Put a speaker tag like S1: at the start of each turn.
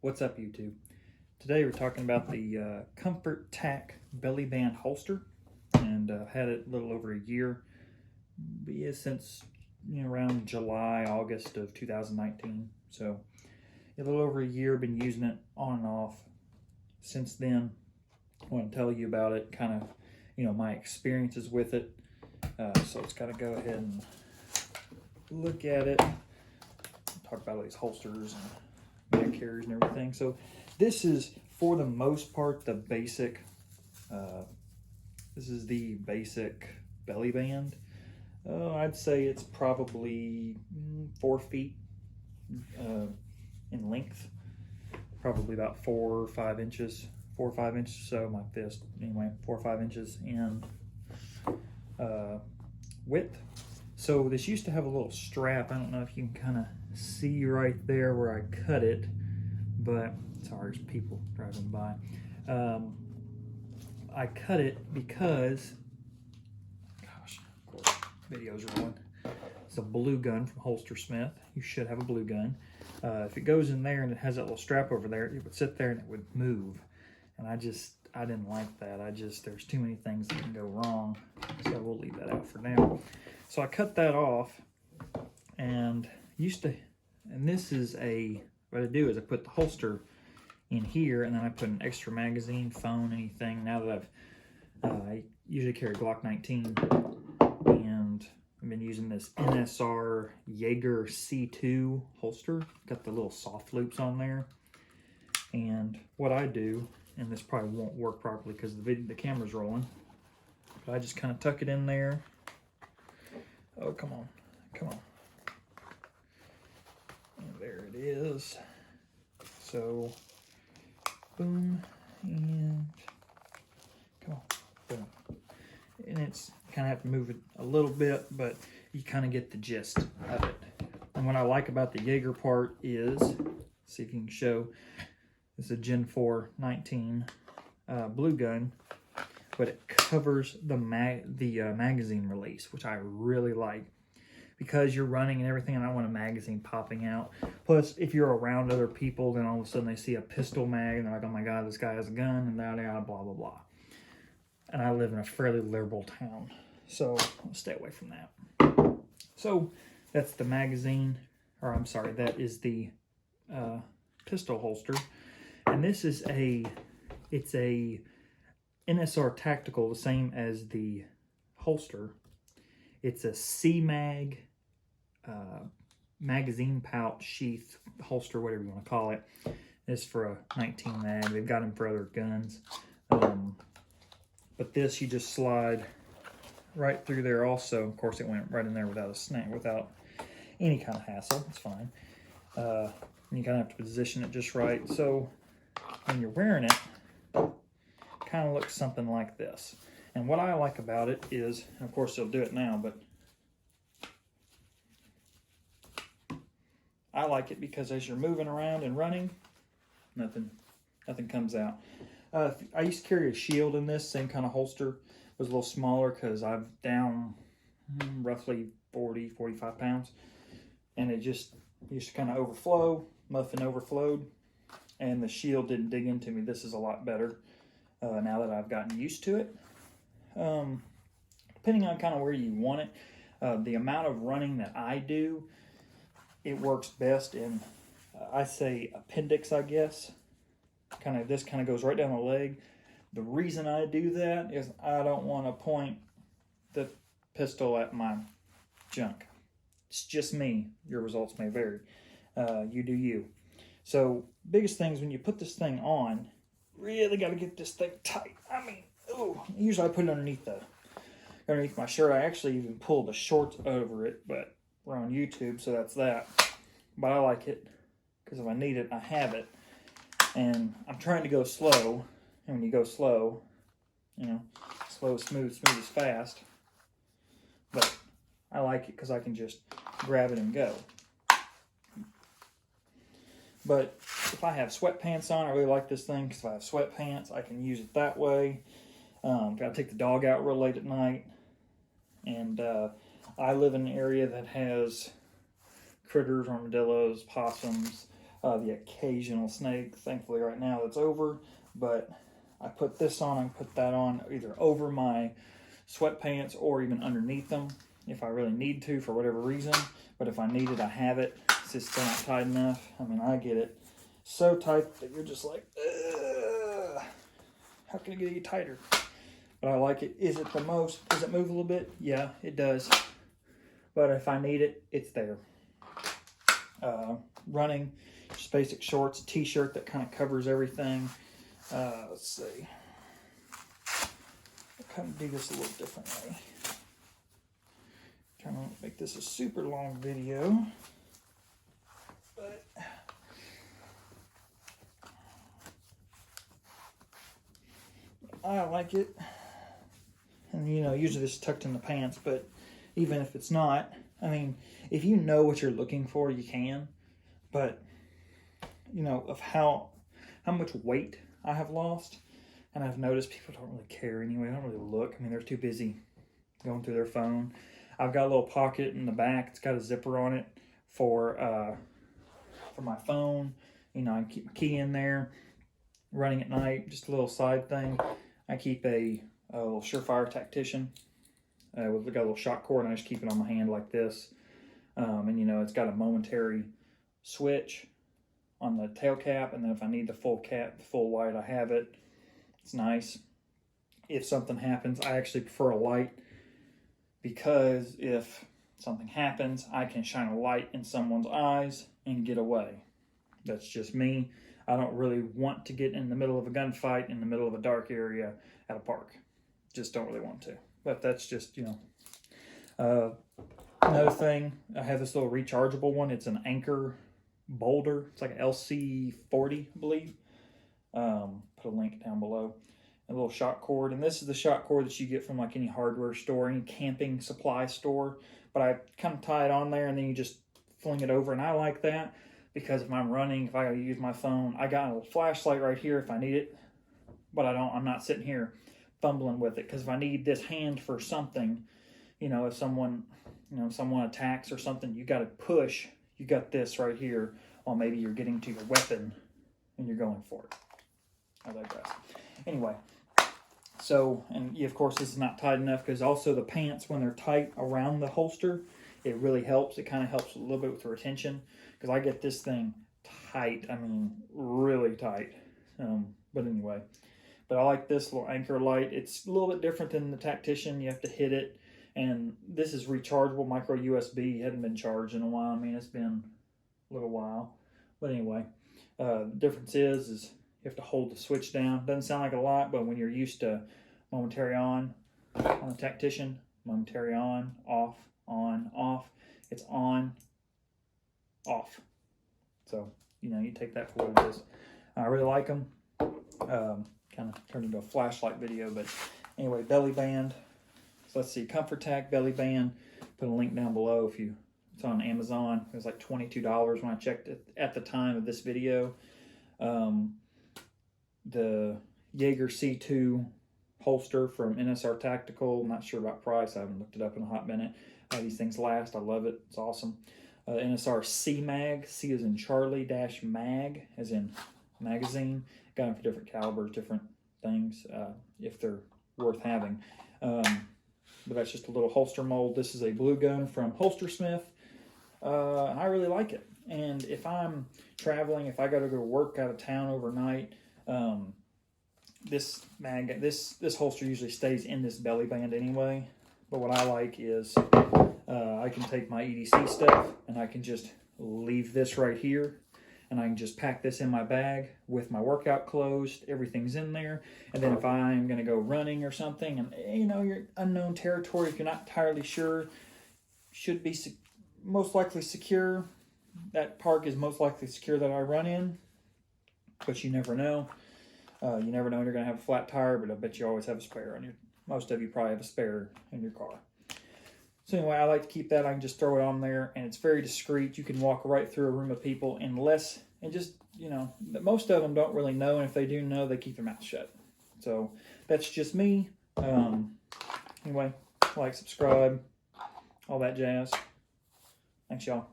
S1: What's up, YouTube? Today we're talking about the ComfortTac belly band holster, and had it a little over a year, since around July, August of 2019. So a little over a year, been using it on and off since then. I want to tell you about it, kind of my experiences with it. So let's kind of go ahead and look at it, talk about all these holsters and bag carriers and everything. So this is, for the most part, the basic, this is the basic belly band. I'd say it's probably 4 feet in length, probably about 4 or 5 inches, 4 or 5 inches, so my fist, anyway, 4 or 5 inches in width. So this used to have a little strap. I don't know if you can kind of see right there where I cut it, but sorry, there's people driving by. I cut it because, gosh, of course, video's rolling. It's a Bluegun from Holster Smith. You should have a Bluegun. If it goes in there and it has that little strap over there, it would sit there and it would move. And I didn't like that. There's too many things that can go wrong. So we'll leave that out for now. So I cut that off, and this is what I do is I put the holster in here, and then I put an extra magazine, phone, anything. Now that I usually carry Glock 19, and I've been using this NSR Jaeger C2 holster. Got the little soft loops on there. And what I do, and this probably won't work properly because the camera's rolling, but I just kind of tuck it in there. Oh, come on. And there it is. So, boom, and come on, boom. And it's kind of have to move it a little bit, but you kind of get the gist of it. And what I like about the Jaeger part is, see if you can show, this is a Gen 4 19 Bluegun, but it covers the magazine release, which I really like, because you're running and everything, and I don't want a magazine popping out. Plus, if you're around other people, then all of a sudden they see a pistol mag, and they're like, oh my god, this guy has a gun, and blah, blah, blah. And I live in a fairly liberal town, so I'll stay away from that. So, that's the magazine, or I'm sorry, that is the pistol holster. And this is it's a NSR Tactical, the same as the holster. It's a C-Mag magazine pouch, sheath, holster, whatever you want to call it. It's for a 19 mag. They've got them for other guns. But this, you just slide right through there also. Of course, it went right in there without a snag, without any kind of hassle. It's fine. And you kind of have to position it just right. So when you're wearing it, kind of looks something like this. And what I like about it is, and of course they'll do it now, but I like it because as you're moving around and running, nothing comes out. I used to carry a shield in this, same kind of holster. It was a little smaller because I'm down roughly 40-45 pounds. And it just used to kind of overflow, muffin overflowed, and the shield didn't dig into me. This is a lot better now that I've gotten used to it. Depending on kind of where you want it, the amount of running that I do, it works best in, I say, appendix, I guess. This kind of goes right down the leg. The reason I do that is I don't want to point the pistol at my junk. It's just me. Your results may vary. You do you. So, biggest things when you put this thing on, really got to get this thing tight. I mean, usually I put it underneath my shirt. I actually even pull the shorts over it, but we're on YouTube, so that's that. But I like it because if I need it, I have it. And I'm trying to go slow. And when you go slow, slow is smooth, smooth is fast. But I like it because I can just grab it and go. But if I have sweatpants on, I really like this thing because if I have sweatpants, I can use it that way. Gotta take the dog out real late at night. And I live in an area that has critters, armadillos, possums, the occasional snake. Thankfully right now it's over, but I put this on, I put that on either over my sweatpants or even underneath them if I really need to for whatever reason. But if I need it, I have it. It's just still not tight enough. I mean, I get it so tight that you're just like, ugh, how can I get it tighter? But I like it. Is it the most? Does it move a little bit? Yeah, it does. But if I need it, it's there. Running, just basic shorts, a t-shirt that kind of covers everything. Let's see. I'll kind of do this a little differently. Trying to make this a super long video. But I like it. And you know, usually this is tucked in the pants, but even if it's not, I mean, if you know what you're looking for, you can. But you know, of how much weight I have lost, and I've noticed people don't really care anyway. They don't really look. I mean, they're too busy going through their phone. I've got a little pocket in the back. It's got a zipper on it for my phone. You know, I keep my key in there. Running at night, just a little side thing. I keep a little SureFire Tactician with got a little shot cord, and I just keep it on my hand like this. And you know, it's got a momentary switch on the tail cap, and then if I need the full cap, the full light, I have it. It's nice. If something happens, I actually prefer a light, because if something happens, I can shine a light in someone's eyes and get away. That's just me. I don't really want to get in the middle of a gunfight in the middle of a dark area at a park. Just don't really want to. But that's just, you know. Another thing, I have this little rechargeable one. It's an Anker boulder. It's like an LC40, I believe. Put a link down below. A little shot cord. And this is the shot cord that you get from like any hardware store, any camping supply store. But I kind of tie it on there, and then you just fling it over. And I like that because if I'm running, if I gotta use my phone, I got a little flashlight right here if I need it. But I'm not sitting here fumbling with it, because if I need this hand for something, you know, if someone attacks or something, you got to push. You got this right here while maybe you're getting to your weapon and you're going for it. I digress. Anyway, so, and of course this is not tight enough, because also the pants, when they're tight around the holster, it really helps. It kind of helps a little bit with the retention, because I get this thing tight. I mean, really tight. But anyway. But I like this little Anker light. It's a little bit different than the Tactician. You have to hit it. And this is rechargeable, micro USB. It hadn't been charged in a while. I mean, it's been a little while. But anyway, the difference is you have to hold the switch down. Doesn't sound like a lot, but when you're used to momentary on the Tactician, momentary on, off, it's on, off. So, you know, you take that for what it is. I really like them. Kind of turned into a flashlight video, but anyway, belly band. So let's see, ComfortTac belly band. Put a link down below if it's on Amazon. It was like $22 when I checked it at the time of this video. The Jaeger C2 holster from NSR Tactical. I'm not sure about price. I haven't looked it up in a hot minute. These things last. I love it. It's awesome. NSR C mag. C as in Charlie dash mag as in magazine. Got them for different calibers, different things, if they're worth having. But that's just a little holster mold. This is a Bluegun from Holstersmith. I really like it. And if I'm traveling, if I got to go work out of town overnight, this holster usually stays in this belly band anyway. But what I like is I can take my EDC stuff and I can just leave this right here. And I can just pack this in my bag with my workout clothes. Everything's in there. And then if I'm going to go running or something, and you know, you're unknown territory, if you're not entirely sure, should be most likely secure. That park is most likely secure that I run in. But you never know. You never know when you're going to have a flat tire, but I bet you always have a spare on your. Most of you probably have a spare in your car. So anyway, I like to keep that. I can just throw it on there, and it's very discreet. You can walk right through a room of people and just, you know, most of them don't really know, and if they do know, they keep their mouth shut. So that's just me. Anyway, like, subscribe, all that jazz. Thanks, y'all.